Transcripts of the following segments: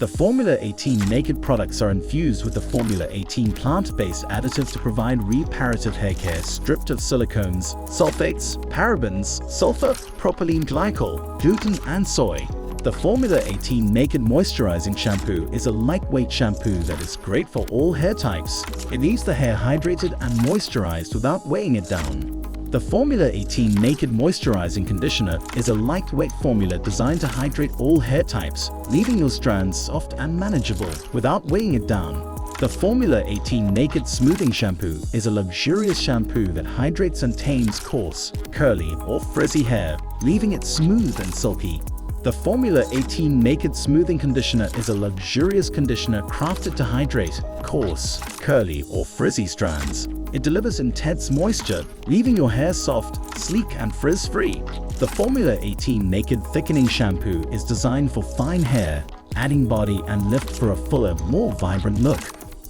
The Formula 18 Naked products are infused with the Formula 18 plant-based additive to provide reparative hair care stripped of silicones, sulfates, parabens, sulfur, propylene glycol, gluten, and soy. The Formula 18 Naked Moisturizing Shampoo is a lightweight shampoo that is great for all hair types. It leaves the hair hydrated and moisturized without weighing it down. The Formula 18 Naked Moisturizing Conditioner is a lightweight formula designed to hydrate all hair types, leaving your strands soft and manageable without weighing it down. The Formula 18 Naked Smoothing Shampoo is a luxurious shampoo that hydrates and tames coarse, curly, or frizzy hair, leaving it smooth and silky. The Formula 18 Naked Smoothing Conditioner is a luxurious conditioner crafted to hydrate coarse, curly, or frizzy strands. It delivers intense moisture, leaving your hair soft, sleek, and frizz-free. The Formula 18 Naked Thickening Shampoo is designed for fine hair, adding body and lift for a fuller, more vibrant look.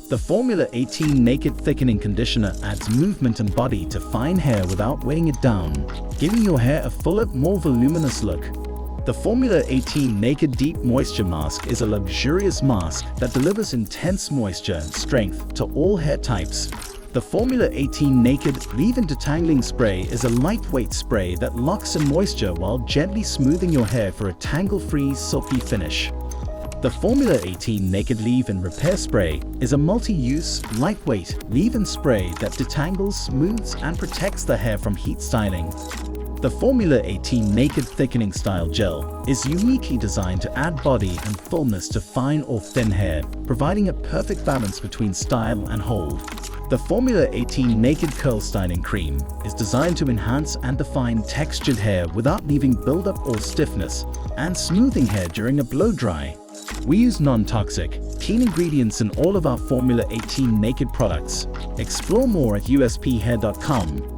The Formula 18 Naked Thickening Conditioner adds movement and body to fine hair without weighing it down, giving your hair a fuller, more voluminous look. The Formula 18 Naked Deep Moisture Mask is a luxurious mask that delivers intense moisture and strength to all hair types. The Formula 18 Naked Leave-In Detangling Spray is a lightweight spray that locks in moisture while gently smoothing your hair for a tangle-free, silky finish. The Formula 18 Naked Leave-In Repair Spray is a multi-use, lightweight leave-in spray that detangles, smooths, and protects the hair from heat styling. The Formula 18 Naked Thickening Style Gel is uniquely designed to add body and fullness to fine or thin hair, providing a perfect balance between style and hold. The Formula 18 Naked Curl Styling Cream is designed to enhance and define textured hair without leaving buildup or stiffness, and smoothing hair during a blow dry. We use non-toxic, clean ingredients in all of our Formula 18 Naked products. Explore more at usphair.com.